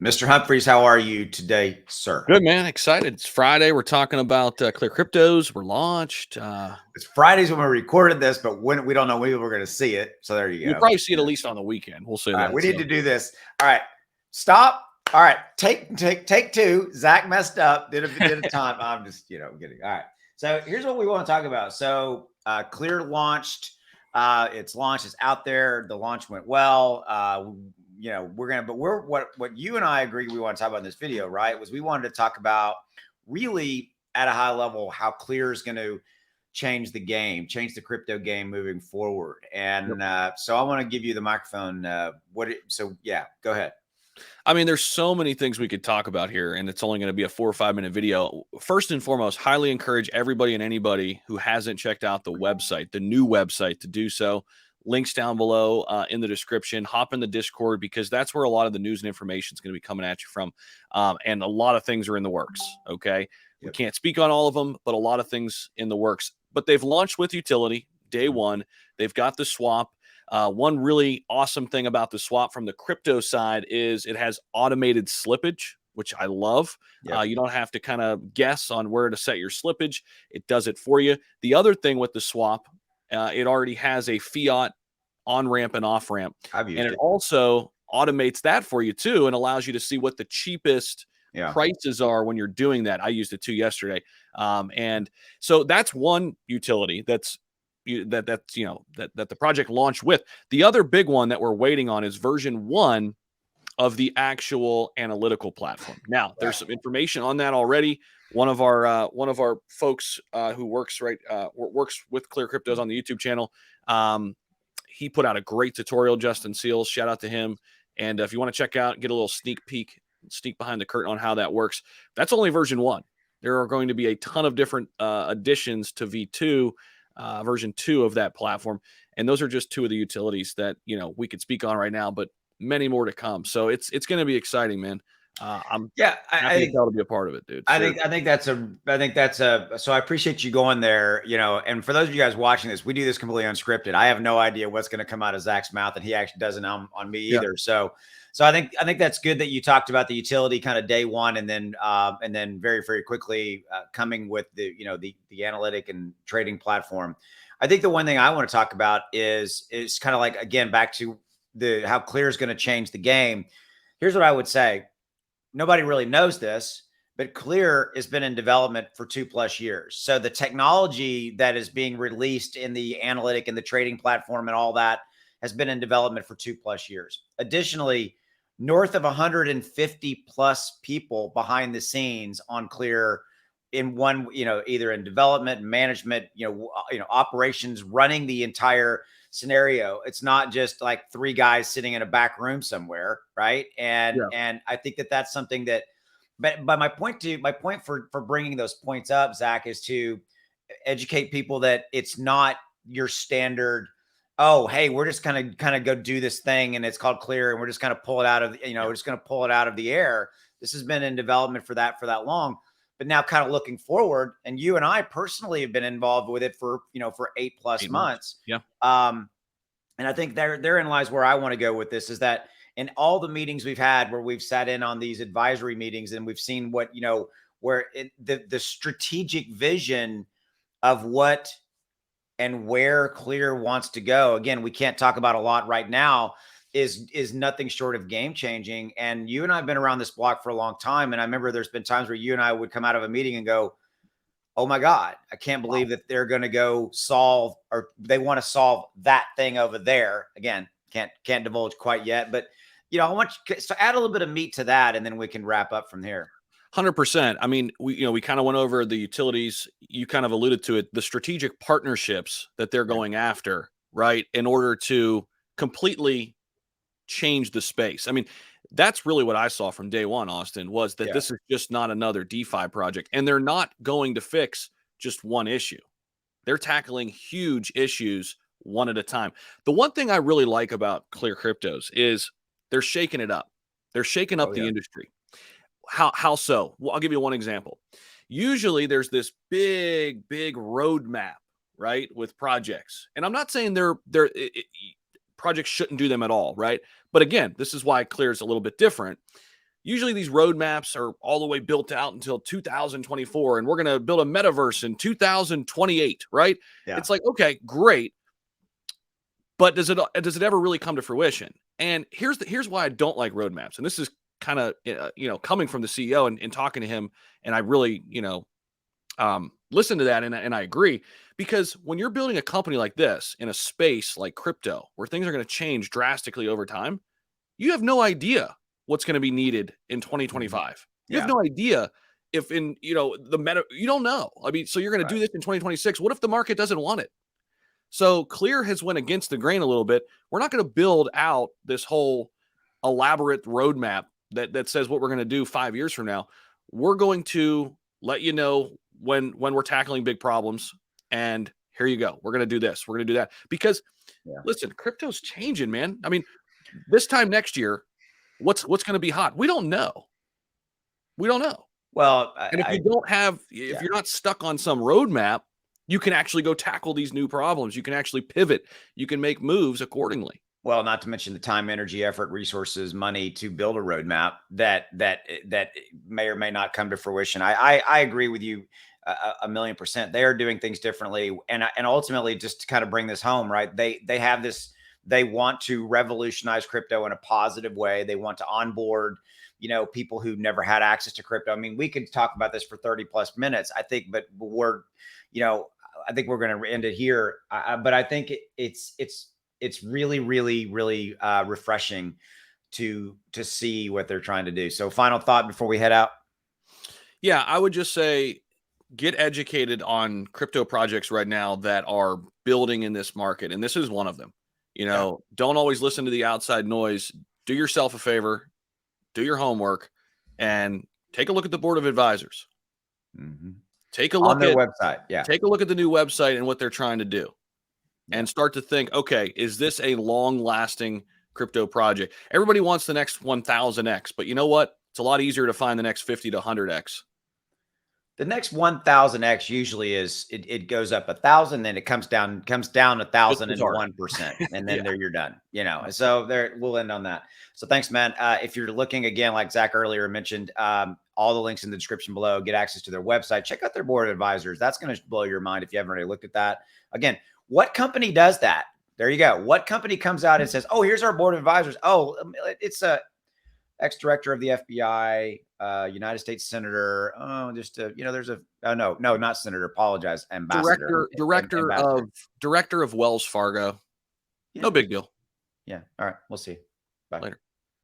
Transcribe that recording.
Mr. Humphreys, how are you today, sir? Good, man. Excited. It's Friday. We're talking about ClearCryptos. We're launched. It's Fridays when we recorded this, but when we don't know when we're going to see it. So there you You'll go. probably see it at least on the weekend. We'll say All right, that. we need to So do this. All right, stop. All right, take two. Zach messed up. Did a time. I'm just kidding. All right. So here's what we want to talk about. So Clear launched. It's launched. It's out there. The launch went well. What you and I agree we want to talk about in this video, right? Was we wanted to talk about really at a high level how Clear is going to change the game, change the crypto game moving forward. And so I want to give you the microphone. Go ahead. I mean, there's so many things we could talk about here, and it's only going to be a 4 or 5 minute video. First and foremost, highly encourage everybody and anybody who hasn't checked out the website, the new website, to do so. Links down below in the description. Hop in the Discord, because that's where a lot of the news and information is going to be coming at you from. And a lot of things are in the works. Okay. We can't speak on all of them, but a lot of things in the works. But they've launched with utility day one. They've got the swap. One really awesome thing about the swap from the crypto side is it has automated slippage, which I love. Yep. You don't have to kind of guess on where to set your slippage. It does it for you. The other thing with the swap, it already has a fiat on-ramp and off-ramp. I've used And it it. also automates that for you too, and allows you to see what the cheapest prices are when you're doing that. I used it too yesterday. And so that's one utility that the project launched with. The other big one that we're waiting on is version 1 of the actual analytical platform. Now, there's some information on that already. One of our folks who works with ClearCryptos on the YouTube channel, he put out a great tutorial. Justin Seals, shout out to him. And if you want to check out, get a little sneak behind the curtain on how that works. That's only version 1. There are going to be a ton of different additions to V2. Version 2 of that platform, and those are just 2 of the utilities that we could speak on right now, but many more to come. So it's going to be exciting, man. I'm happy to be a part of it, dude. I think that's so I appreciate you going there, and for those of you guys watching this, we do this completely unscripted. I have no idea what's going to come out of Zach's mouth, and he actually doesn't on me either. So I think that's good that you talked about the utility kind of day one, and then very, very quickly coming with the analytic and trading platform. I think the one thing I want to talk about is kind of like, again, back to how Clear is going to change the game. Here's what I would say. Nobody really knows this, but Clear has been in development for 2+ years. So the technology that is being released in the analytic and the trading platform and all that has been in development for 2+ years. Additionally, north of 150 plus people behind the scenes on Clear in one, either in development, management, operations, running the entire scenario. It's not just like 3 guys sitting in a back room somewhere, right? And I think that's something that, but my point for bringing those points up, Zach, is to educate people that it's not your standard, oh, hey, we're just kind of go do this thing and it's called Clear and we're just kind of pull it out of, we're just going to pull it out of the air. This has been in development for that long. But now kind of looking forward, and you and I personally have been involved with it for 8+ months. Yeah. And I think therein lies where I want to go with this, is that in all the meetings we've had where we've sat in on these advisory meetings and we've seen what, where the strategic vision of what and where Clear wants to go. Again, we can't talk about a lot right now, is nothing short of game changing. And you and I have been around this block for a long time. And I remember there's been times where you and I would come out of a meeting and go, oh my God, I can't believe that they're going to go solve, or they want to solve that thing over there. Again, can't divulge quite yet, but I want you to add a little bit of meat to that, and then we can wrap up from here. 100%. I mean, we kind of went over the utilities. You kind of alluded to it, the strategic partnerships that they're going after, right? In order to completely change the space. I mean, that's really what I saw from day one, Austin, was that this is just not another DeFi project, and they're not going to fix just one issue. They're tackling huge issues one at a time. The one thing I really like about ClearCryptos is they're shaking it up. They're shaking up the industry. How so? Well, I'll give you one example. Usually there's this big roadmap, right, with projects. And I'm not saying projects shouldn't do them at all, right? But again, this is why Clear is a little bit different. usually these roadmaps are all the way built out until 2024, and we're going to build a metaverse in 2028, right? Yeah. It's like, okay, great. But does it ever really come to fruition? And here's why I don't like roadmaps. And this is kind of, coming from the CEO and talking to him. And I really, listen to that. And I agree, because when you're building a company like this in a space like crypto, where things are going to change drastically over time, you have no idea what's going to be needed in 2025. You have no idea if in, the meta, you don't know. I mean, so you're going to do this in 2026. What if the market doesn't want it? So Clear has went against the grain a little bit. We're not going to build out this whole elaborate roadmap that says what we're going to do 5 years from now. We're going to let you know when we're tackling big problems. And here you go. We're going to do this. We're going to do that. Because listen, crypto's changing, man. I mean, this time next year, what's going to be hot? We don't know. We don't know. Well, and if you're not stuck on some roadmap, you can actually go tackle these new problems. You can actually pivot. You can make moves accordingly. Well, not to mention the time, energy, effort, resources, money to build a roadmap that may or may not come to fruition. I agree with you a million percent. They are doing things differently, and ultimately, just to kind of bring this home, right? They have this. They want to revolutionize crypto in a positive way. They want to onboard, people who never had access to crypto. I mean, we could talk about this for 30 plus minutes, I think, but I think we're going to end it here. But I think it's really, really, really refreshing to see what they're trying to do. So final thought before we head out. Yeah, I would just say get educated on crypto projects right now that are building in this market. And this is one of them. Don't always listen to the outside noise. Do yourself a favor, do your homework, and take a look at the board of advisors. Mm-hmm. Take a look on their website. Yeah. Take a look at the new website and what they're trying to do, and start to think, okay, is this a long-lasting crypto project? Everybody wants the next 1000x, but you know what? It's a lot easier to find the next 50 to 100x. The next 1000x usually is it goes up 1,000, then it comes down 1,001%, and then there you're done. So there we'll end on that. So thanks, man. If you're looking again, like Zach earlier mentioned, all the links in the description below. Get access to their website. Check out their board of advisors. That's going to blow your mind if you haven't already looked at that. Again, what company does that? There you go. What company comes out and says, "Oh, here's our board of advisors." Oh, it's a ex-director of the FBI, United States Senator. Oh, there's no, not Senator. Apologize, Ambassador. Director of Wells Fargo. Yeah. No big deal. Yeah. All right. We'll see. Bye. Later.